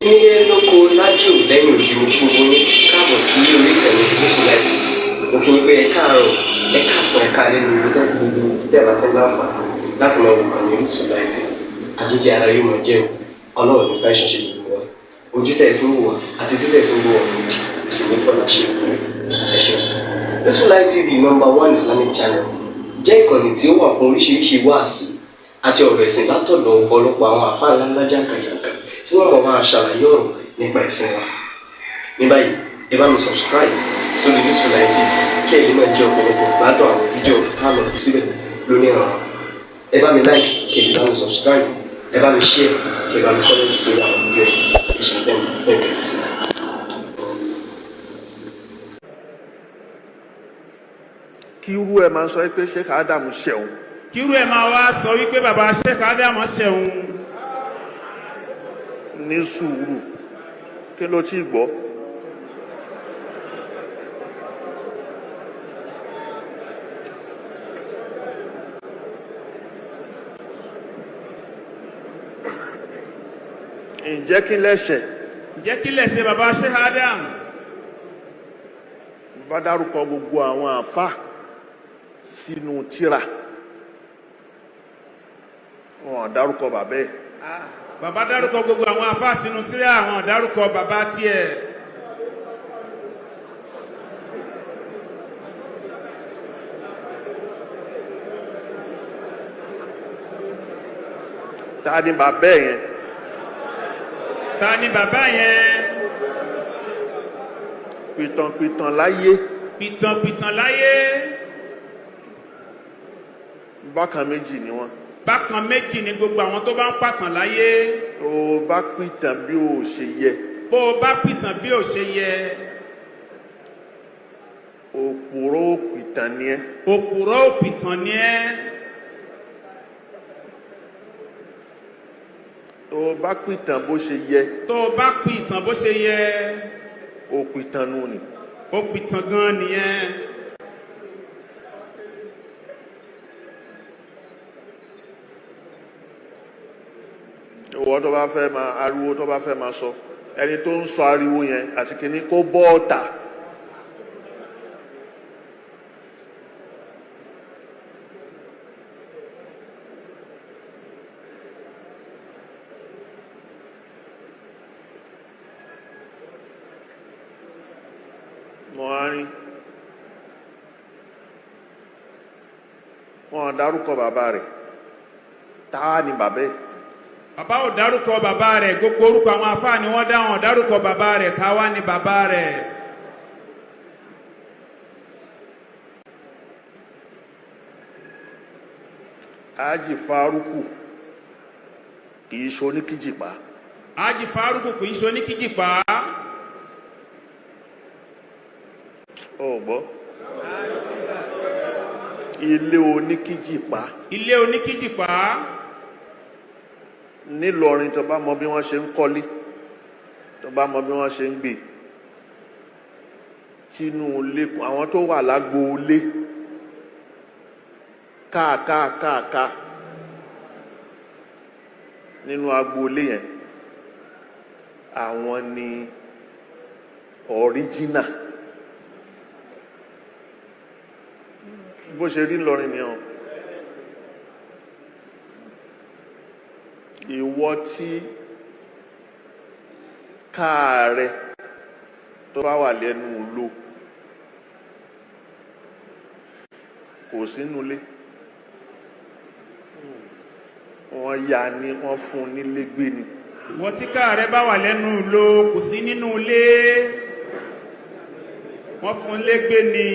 Nílé lóko lájò lẹ́yìn òdì mo kí gbogbo yín káàbọ̀ sí orí ìkànnì Mufty. Mo kí yín pé ẹ káàárọ̀, ẹ káàsán, ẹ káalẹ́ ní ibi tẹ́lẹ̀ gbogbo tẹ́lẹ̀ àti láǹfààní láti máa wò ìkànnì Mufty. Àjíjẹ ara yóò máa jẹun, Ọlọ́run ní fẹ́ ṣọṣẹ́ gbogbo wa. Ojú tẹ̀ fún wò wá àti títẹ̀ fún wò wá lòdì, kò sì ní fọ́nà ṣe ẹ ṣeun. Mufty TV #1 Islamic channel jẹ́ ìkànnì tí ó wà fún oríṣiríṣi wáàsí àti ọ̀rọ̀ ẹ̀sìn látọ̀dọ̀ ọ̀pọ̀lọpọ̀ àwọn àfáà ńláńlá jàǹkàjàǹkà tí wọ́n mọ̀ máa ṣàlàyé ọ̀rọ̀ nípa ẹ̀sìn wa. Ní báyìí, ẹ bá mi subscribe sórí Mufty TV kí ẹ lè máa jẹ ọ̀pọ̀lọpọ̀ gbádùn àwọn fídíò táwọn fi síbẹ̀ lónìí ọ̀rọ̀. Ẹ bá mi like kí ẹ sì bá mi subscribe, ẹ bá mi share kí ẹ bá mi comment sórí àwọn fídíò yìí. Ìṣẹ̀lẹ̀ bẹ́ẹ̀ bẹ́ẹ̀ ti sí. Kí irú ẹ̀ máa sọ pé Sheikh Adam ṣẹ̀wọ̀n. Kí irú ẹ̀ máa wá sọ wípé bàbá Sheikh Adam ṣẹ̀wọ̀n. Ní sùúrù kí ló ti gbọ́. Ǹjẹ́ kí lẹ́ṣẹ̀? Ǹjẹ́ kí lẹ́ṣẹ̀ bàbá Sheikh Adam? Bá dárúkọ gbogbo àwọn àfá sínú tírà. Wọ́n dárúkọ bàbá ẹ̀. Bàbá dárúkọ gbogbo àwọn àfá sínú tírà, àwọn dárúkọ bàbá tiẹ̀. Ta ni bàbá ẹ̀ yẹn? Ta ni bàbá yẹn? Pìtànpìtàn láyé. Pìtànpìtàn láyé. Bákan méjì ni wọ́n. Bákan méjì ni gbogbo àwọn tó bá ń pàtàn láyé. Tó o bá pìtàn bí o ṣe yẹ. Bó o bá pìtàn bí o ṣe yẹ. Òpùrọ́ òpìtàn ni ẹ́. Òpùrọ́ òpìtàn ni ẹ́. Tó o bá pìtàn bó ṣe yẹ. Tó o bá pìtàn bó ṣe yẹ. Òpìtàn nù ni. Òpìtàn gan nìyẹn. Ìwọ tó bá fẹ́ máa ariwo tó bá fẹ́ máa sọ ẹni tó ń sọ ariwo yẹn àti kìíní kó bọ́ ọ̀tà. Wọ́n dárúkọ bàbá rẹ̀. Ta ni bàbá ẹ̀? Bàbá ò dárúkọ bàbá rẹ̀, gbogbo orúkọ àwọn àfáà ni wọ́n dáhùn dárúkọ bàbá rẹ̀, ta wá ni bàbá rẹ̀. Ájì Fárúkù kìí ṣe oníkíjìpá. Ájì Fárúkù kìí ṣe oníkíjìpá. Ó gbọ́. Ilé oníkíjìpá. Ilé oníkíjìpá. Nílọrin tó bá mọ bí wọ́n ṣe ń kọ́lé, tó bá mọ bí wọ́n ṣe ń gbé, tínú ilé àwọn tó wà lágbo ilé káàkáàkáàká nínú agbo ilé yẹn àwọn ni ọ̀ríjínà. Bó ṣe rí Ìlọrin ni ọ̀. Ìwọ tí káàrẹ tó bá wà lẹ́nu lò kò sínú ilé, wọ́n yà ní wọ́n fún nílé gbé ni. Ìwọ tí káàrẹ bá wà lẹ́nu lò kò sí nínú ilé, wọ́n fún lé gbé ni.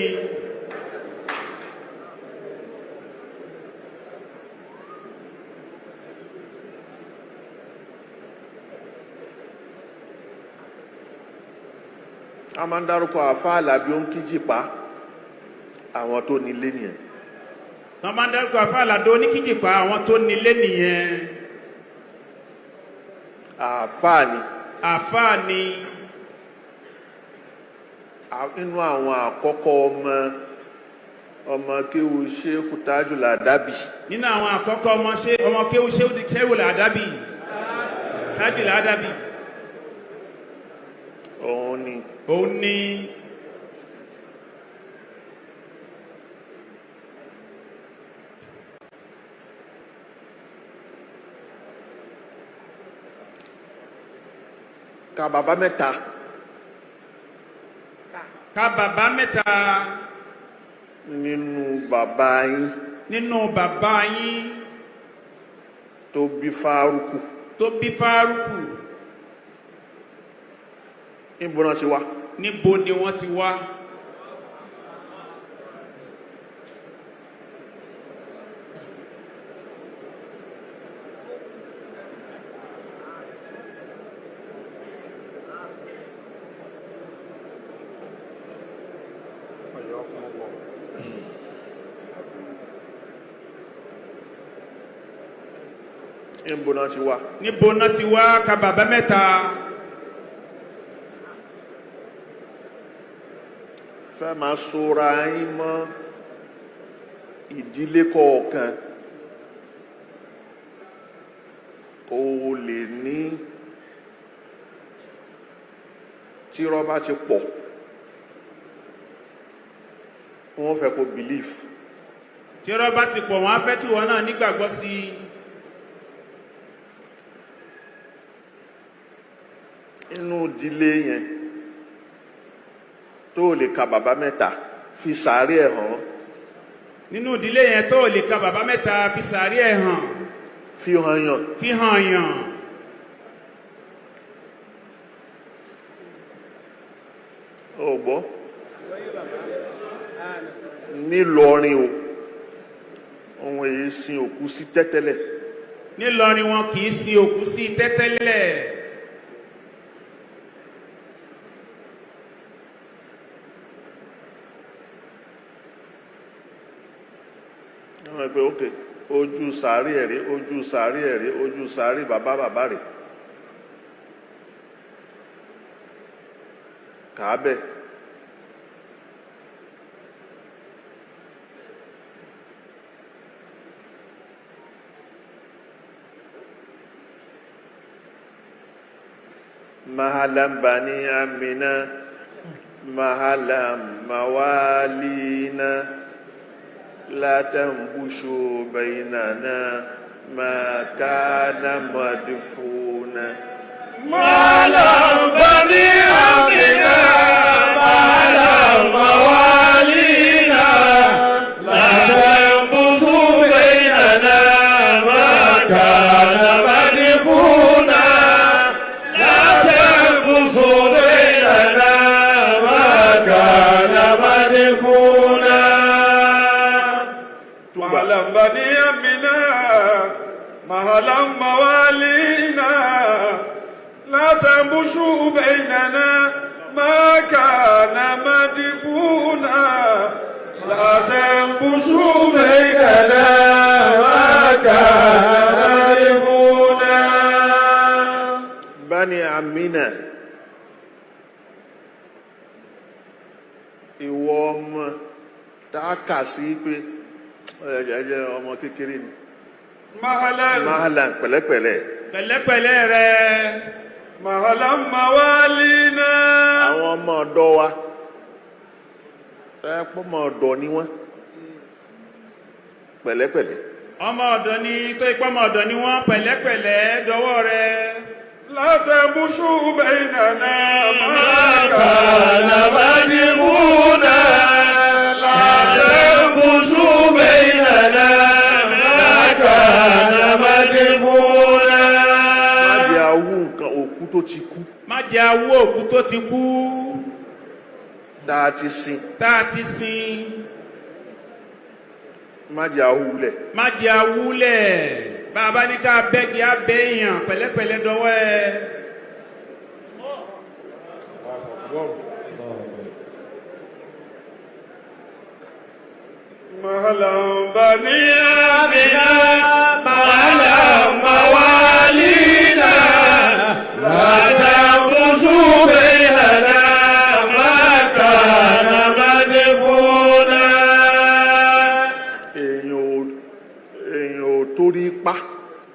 A máa ń dárúkọ àfáà Àlàbí ó ń kíjìpá àwọn tó nílé nìyẹn. Wọ́n máa ń dárúkọ àfáà Àlàbí ó ní kíjìpá àwọn tó nílé nìyẹn. Àfáà ni. Àfáà ni. Nínú àwọn àkọ́kọ́ ọmọ kéwu Sheikh Tajul Adabi. Nínú àwọn àkọ́kọ́ ọmọ kéwu Sheikh Tajul Adabi. òun ni ka bàbá mẹ́ta nínú bàbá yín tó bí Fáárùkù níbo náà ti wá níbo ni wọ́n ti wá níbo náà ti wá ka bàbá mẹ́ta fẹ́ máa sora yín mọ́ ìdílé kọ̀ọ̀kan kó lè ní tí rọ́bà ti pọ̀ wọ́n fẹ́ kó belief tí rọ́bà ti pọ̀ wọ́n á fẹ́ kí wọ́n náà nígbàgbọ́ sí inú ìdílé yẹn tó lè ka bàbá mẹ́ta fi sàárì ẹ̀ hàn nínú ìdílé yẹn tó lè ka bàbá mẹ́ta fi sàárì ẹ̀ hàn fi hàn yàn ó gbọ́ nílọrin o ohun èyí sin òkú sí tẹ́tẹ́lẹ̀ nílọrin wọn kì í sin òkú sí tẹ́tẹ́lẹ̀ wọ́n pẹ́ ókè ojú sàárì ẹ̀rí ojú sàárì ẹ̀rí ojú sàárì bàbá rẹ̀ kàábẹ̀ mahalam bani amina mahalam mawalina لا تنبشوا بيننا ما كان مدفونا ما لم بني أمنا ما لم موالينا لا تنبشوا بيننا ما كان مدفونا لا تنبشوا بيننا ما كان مدفونا مهلا بني أمنا مهلا موالينا لا تنبشوا بيننا ما كان مدفونا لا تنبشوا بيننا ما كان مدفونا بني أمنا ìwọ ọmọ tá a kà sí pé ẹjẹ ọmọ kékeré ni mahalan pẹ̀lẹ́pẹ̀lẹ́ rẹ mahalan mawalina àwọn ọmọ ọ̀dọ̀ wa ẹpọ ọmọ ọ̀dọ̀ ni wọ́n pẹ̀lẹ́pẹ̀lẹ́ ọmọ ọ̀dọ̀ ni tó ipá ọmọ ọ̀dọ̀ ni wọ́n pẹ̀lẹ́pẹ̀lẹ́ dọwọ́ rẹ la tambushu bainana ma kana madhuna la tambushu bainana ma kana madhuna má jẹ́ awú nǹkan òkú tó ti kú má jẹ́ awú òkú tó ti kú tá a ti sin má jẹ́ awúlẹ̀ bàbá ní ká bẹ́gi abẹ́ èèyàn pẹ̀lẹ́pẹ̀lẹ́ dọwọ́ ẹ mahalan bani amina mahalan mawalina la tambushu bainana ma kana madfuna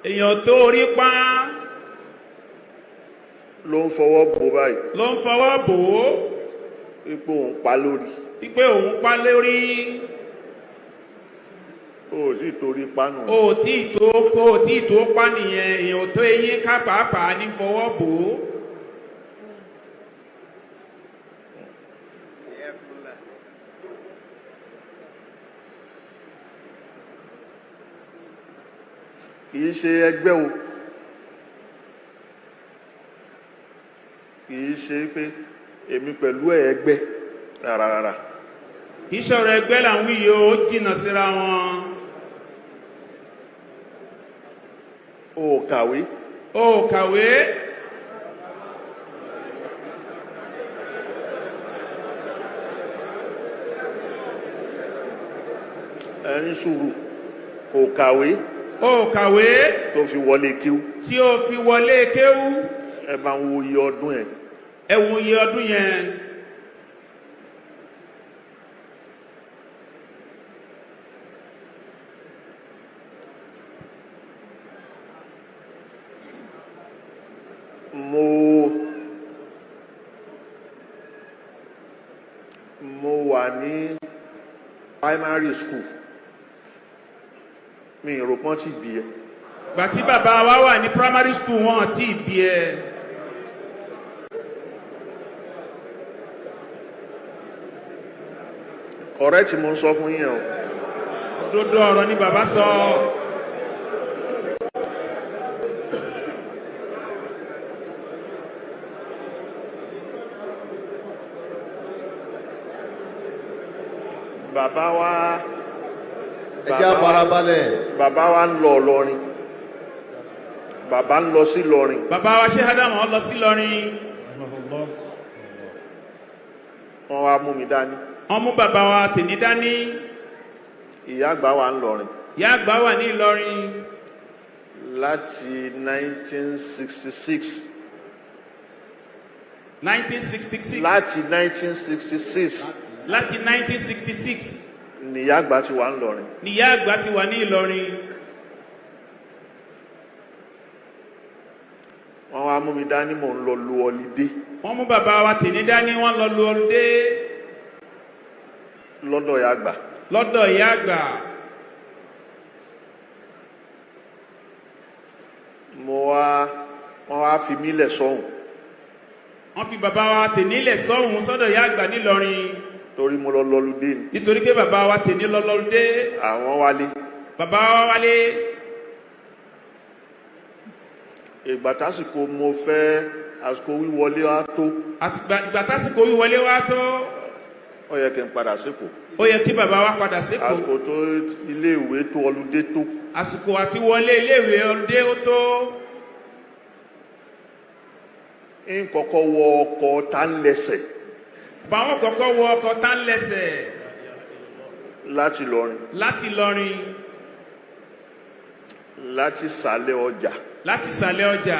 èèyàn tó rí pa ló ń fọwọ́ bò báyìí. ló ń fọwọ́ bò ó. ipò òun pa lórí. ipe òun pa lórí. o ò tí ì torí pa nù. o ò tí ì tó pa nìyẹn èèyàn ò tó eyín ká pàápàá ní fọwọ́ bò ó. kìí ṣe ẹgbẹ́ o kìí ṣe pé èmi pẹ̀lú ẹgbẹ́ rárá. ìṣòro ẹgbẹ́ làwọn yìí ó jìnnà síra wọn. o kàwé. o kàwé. ẹni sùúrù kò kàwé. o kàwé. tó fi wọlé kíú. tí o fi wọlé kéwú. ẹ bá ń wo iye ọdún ẹ. ẹ wo iye ọdún yẹn. mo wà ní primary school mi ò rò pọ́n tí bí ẹ. gbàtí bàbá wa wà ní primary school wọn tí bí ẹ. ọ̀rẹ́ tí mo ń sọ fún yín o. òdodo ọ̀rọ̀ ni bàbá sọ. bàbá wa. ẹ jẹ́ àfarabalẹ̀. bàbá wa ń lọ Ìlọrin. bàbá ń lọ sí Ìlọrin. bàbá wa ṣe ádámù ọ lọ sí Ìlọrin. wọ́n wá mú mi dání. wọ́n mú bàbá wa tèmi dání. ìyá àgbà wa ń lọrin. ìyá àgbà wà ní Ìlọrin. láti 1966. 1966. láti 1966. láti 1966. níyà àgbà ti wà ń lọrin. níyà àgbà ti wà ní Ìlọrin. wọ́n wá mú mi dání mò ń lọ lu ọlídé. wọ́n mú bàbá wa tèmi dání wọ́n lọ lu ọlídé. lọ́dọ̀ ìyá àgbà. lọ́dọ̀ ìyá àgbà. wọ́n wá fi mí lẹ̀ sọ́hùn. wọ́n fi bàbá wa tèmi lẹ̀ sọ́hùn sọ́dọ̀ ìyá àgbà nílọrin. torí mo lọ lọ́lùdé ni. nítorí pé bàbá wa tèmi lọ lọ́lùdé. àwọn wálé. bàbá wa wálé. ìgbà tásìkò mo fẹ́ àsìkò wíwọlé wa tó. ìgbà tásìkò wíwọlé wa tó. ó yẹ kí n padà sípò. ó yẹ kí bàbá wa padà sípò. àsìkò tó iléèwé tó ọlùdé tó. àsìkò àti wọlé iléèwé ọlùdé ó tó. ń kọ́kọ́ wọ ọkọ̀ tá ń lẹ́sẹ̀. báwọn kọ́kọ́ wọ ọkọ̀ tá ń lẹ́sẹ̀. láti Ìlọrin. láti Ìlọrin. láti sàlẹ̀ ọjà. láti sàlẹ̀ ọjà.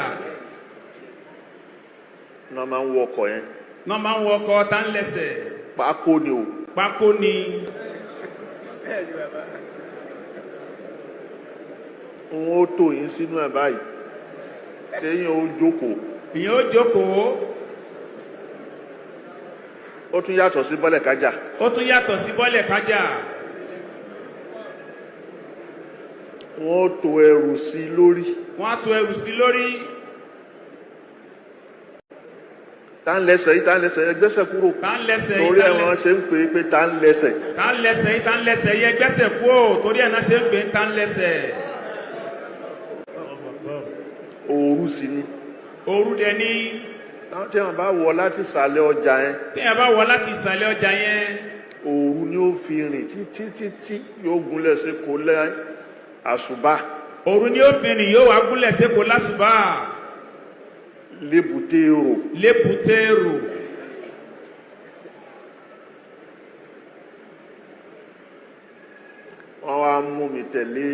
náà máa ń wọ ọkọ̀ yẹn. náà máa ń wọ ọkọ̀ tá ń lẹ́sẹ̀. pákó ni o. pákó ni. n ó tò yín sínú ẹ̀ báyìí téèyàn ó jókòó. ìyẹn ó jókòó. ó tún yàtọ̀ sí bọ́lẹ̀ kájà. ó tún yàtọ̀ sí bọ́lẹ̀ kájà. wọ́n ó to ẹrù sí lórí. wọ́n á to ẹrù sí lórí. tá ń lẹ́sẹ̀ yìí tá ń lẹ́sẹ̀ yìí gbẹ́sẹ̀ kúrò. tá ń lẹ́sẹ̀ yìí torí ẹ̀ wọ́n ṣe ń pè é pé tá ń lẹ́sẹ̀. tá ń lẹ́sẹ̀ yìí tá ń lẹ́sẹ̀ yìí gbẹ́sẹ̀ kúrò torí ẹ̀ náà ṣe ń pè é tá ń lẹ́sẹ̀. òru sì ni. òru dẹ̀ ni. tí wọ́n bá wọ̀ láti ìsàlẹ̀ ọjà yẹn. tí wọ́n bá wọ̀ láti ìsàlẹ̀ ọjà yẹn. òru ni ó fi rìn títí yóò gúnlẹ̀ sí kò lẹ́ àṣùbà. òru ni ó fi rìn yóò wá gúnlẹ̀ sí kò lásùbà. lébùtéèrò. lébùtéèrò. wọ́n wá mú mi tẹ̀lé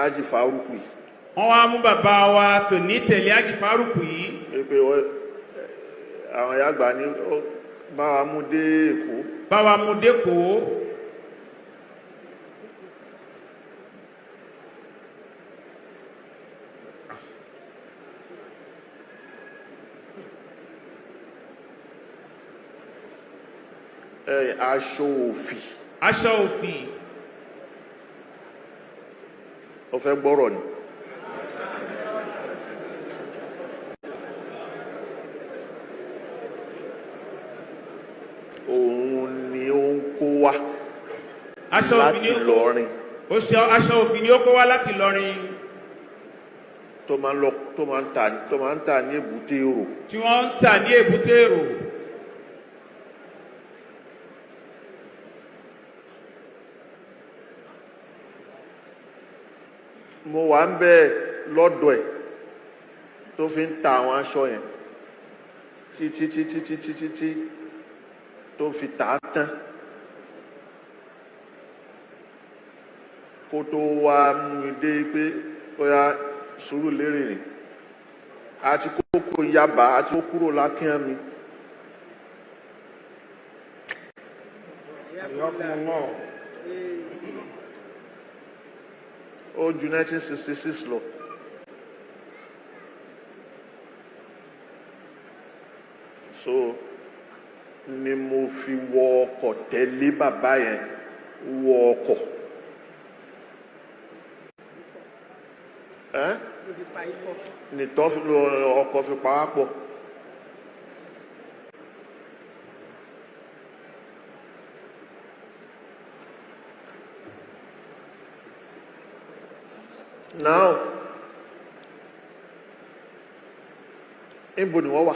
ájì fárúkù yìí. wọ́n wá mú bàbá wa tòní tẹ̀lé ájì fárúkù yìí. pé àwọn ìyá àgbà ní bá wa mú dé Èkó. bá wa mú dé Èkó. aṣọ òfì. aṣọ òfì. Ó fẹ́ gbọ́rọ̀ ni. Òun ni ó ń kó wá láti Ìlọrin. Aṣọ òfì ni ó kó wá láti Ìlọrin. Tó máa ń tà ní èbúté èrò. Tí wọ́n ń tà ní èbúté èrò. Mo wà ń bẹ lọ́dọ̀ ẹ̀ tó fi ń ta àwọn aṣọ yẹn títí tó fi tà á tán kó tó wá mú dé pé ó yá sùúrù lérè rìn àti kókó Yaba àti kó kúrò lákíán mi. Ó ju 1966 lọ. So ni mo fi wọ ọkọ̀ tẹ̀lé bàbá yẹn wọ ọkọ̀. Nìtọ́ ọkọ̀ fi pa á pọ̀. Now, níbo ni wọ́n wà?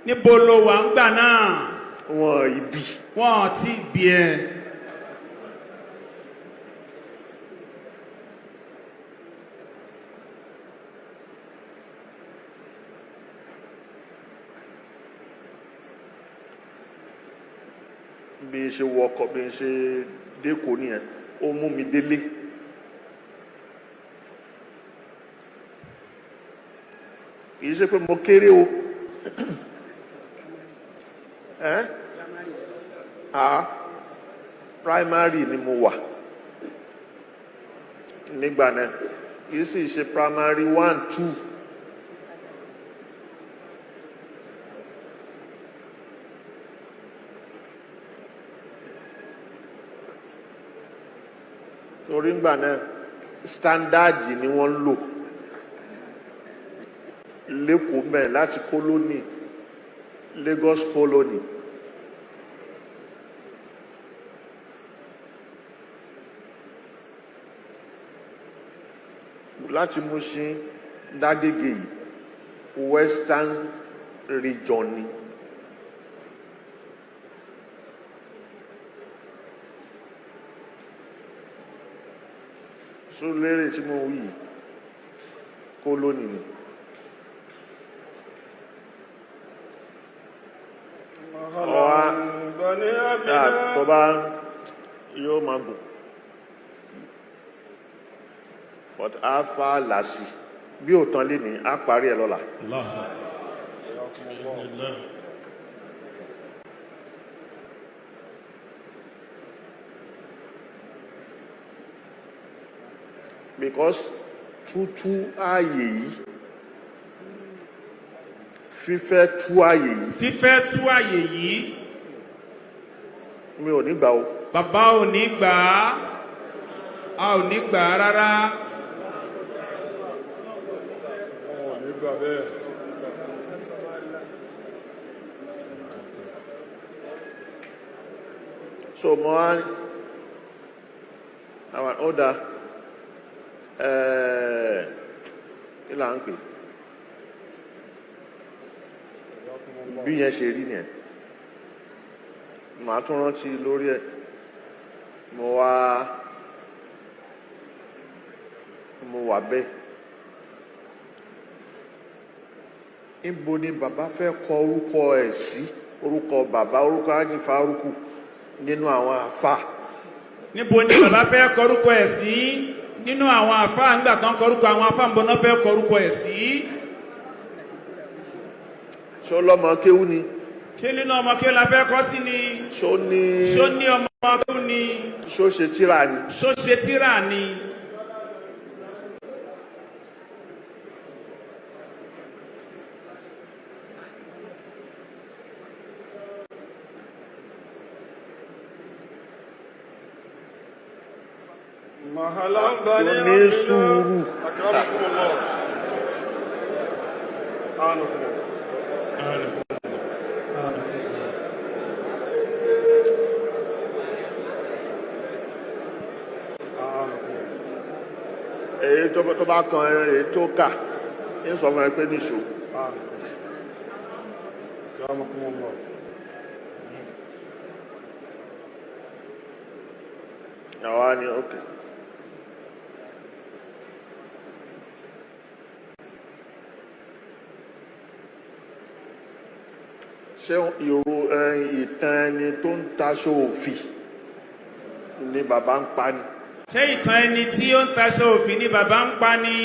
Níbo ló wà ń gbà náà? Wọ́n ibi. Wọ́n ti bí ẹ. Bí n ṣe wọkọ̀ bí n ṣe dékò nìyẹn, ó mú mi délé. Kìí ṣe pé mo kéré o. Primary ni mo wà nígbà náà, kìí sì ṣe primary 1, 2. Torí ngbà náà standard ni wọ́n ń lò lẹ́kọ̀ọ́ mẹ́ láti colony Lagos colony. Láti Mushin Lagege yìí Western region ni. So lérè tí mo wí colony ni. Tó bá yóò máa gùn but a fa làásì bí ò tán lé ní a parí ẹ̀ lọ́la. Because tútú ààyè yìí fífẹ́ tú ààyè yìí mi ò ní gbà o. Bàbá ò ní gbà á, a ò ní gbà á rárá. So mo wá àwọn ọ̀dà kí là ń pè bí yẹn ṣe rí nìyẹn. Màá tún rántí lórí ẹ̀ mo wà bẹ́ẹ̀. Níbo ni bàbá fẹ́ kọ orúkọ ẹ̀ sí, orúkọ bàbá, orúkọ ajífa orúkọ nínú àwọn àfà? Níbo ni bàbá fẹ́ kọ orúkọ ẹ̀ sí nínú àwọn àfà? Nígbà tán kọ orúkọ àwọn àfà, níbo náà fẹ́ kọ orúkọ ẹ̀ sí? Ṣó lọ́mọ kéwú ni? Ṣé nínú ọmọ kéwú la fẹ́ kọ́ sí ni? Ṣó ní ọmọ kéwú ni? Ṣó ṣe tírà ni? Ṣó ṣe tírà ni? tó ní sùúrù. èyí tó bá kan èyí tó kà ń sọ fún ẹ pé níṣó. àwa ni okay. ṣé ìtàn ẹni tó ń taṣọ òfì ni bàbá ń pa ni. ṣé ìtàn ẹni tí ó ń taṣọ òfì ni bàbá ń pa ni.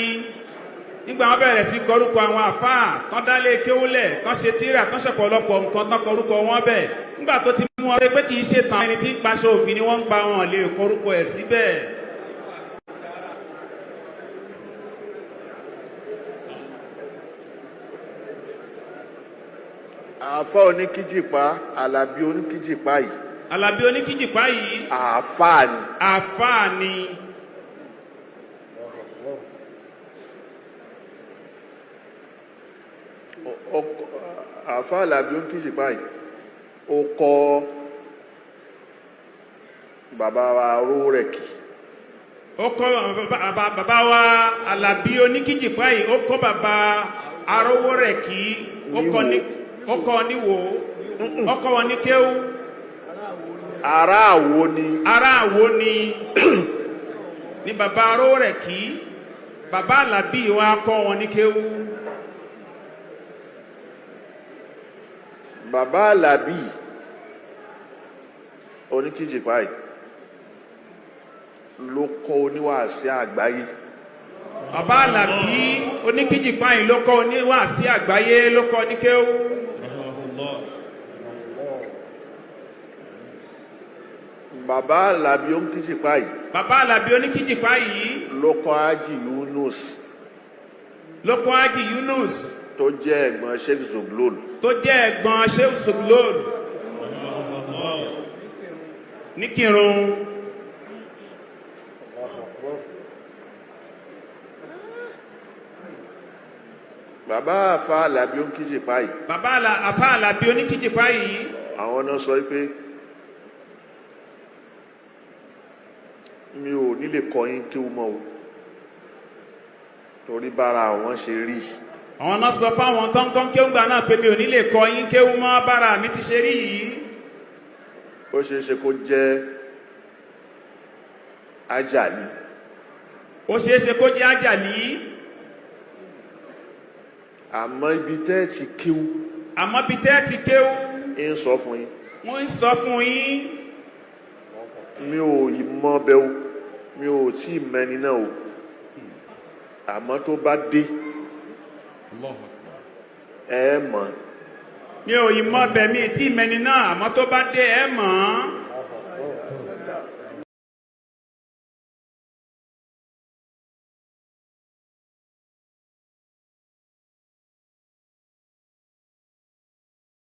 nígbà wọn bẹ̀rẹ̀ sí kọrúkọ àwọn àfáà tán dálé kéwúlẹ̀ tán ṣe tíra tán ṣọ̀pọ̀lọpọ̀ nǹkan tán kọrúkọ wọn bẹ̀ nígbà tó ti mú wọn pé kì í ṣe tàn ẹni tí ń paṣọ òfin ni wọ́n ń pa wọn lè kọrúkọ ẹ̀ síbẹ̀. àáfà oníkíjìpá Àlàbí oníkíjìpá yìí. Àlàbí oníkíjìpá yìí. àáfàá ni. àáfàá ni. àáfàá Àlàbí oníkíjìpá yìí ó kọ́ bàbá wa rówó rẹ̀ kì. ó kọ́ bàbá wa Àlàbí oníkíjìpá yìí ó kọ́ bàbá arówó rẹ̀ kì ó kọ́ níwò ó kọ́ wọn ní kéwú. aráàwó ni. aráàwó ni ni bàbá arówó rẹ̀ kì bàbá Àlàbí wa kọ́ wọn ní kéwú. bàbá Àlàbí oníkíjìpá yìí ló kọ́ oníwàásí àgbáyé. bàbá Àlàbí oníkíjìpá yìí ló kọ́ oníwàásí àgbáyé ló kọ́ ní kéwú. bàbá Àlàbí oníkíjìpá yìí. bàbá Àlàbí oníkíjìpá yìí ló kọ́ Hájì Yunus. ló kọ́ Hájì Yunus. tó jẹ́ ẹ̀gbọ́n Sheikh Zoglol. tó jẹ́ ẹ̀gbọ́n Sheikh Zoglol. ní Kírun. bàbá àfà Àlàbí oníkíjìpá yìí. bàbá àfà Àlàbí oníkíjìpá yìí. àwọn náà sọ pé mi ò nílè kọ́ yín kí ó mọ̀ o torí bára àwọn ṣe rí. àwọn náà sọ fáwọn tọ́ńtọ́ń kéwùgbà náà pé mi ò nílè kọ́ yín kéwù mọ́ bára mi ti ṣe rí yìí. ó ṣeé ṣe kó jẹ́ àjàlí. ó ṣeé ṣe kó jẹ́ àjàlí. àmọ́ ibi tẹ́ ẹ ti kéwú. àmọ́ ibi tẹ́ ẹ ti kéwú. ń sọ fún yín. wọ́n ń sọ fún yín. mi ò yí mọ́ bẹ́ẹ̀ o mi ò tí ì mẹ́ni náà o àmọ́ tó bá dé ẹ mọ̀. mi ò yí mọ́ bẹ́ẹ̀ mi tí ì mẹ́ni náà àmọ́ tó bá dé ẹ mọ̀.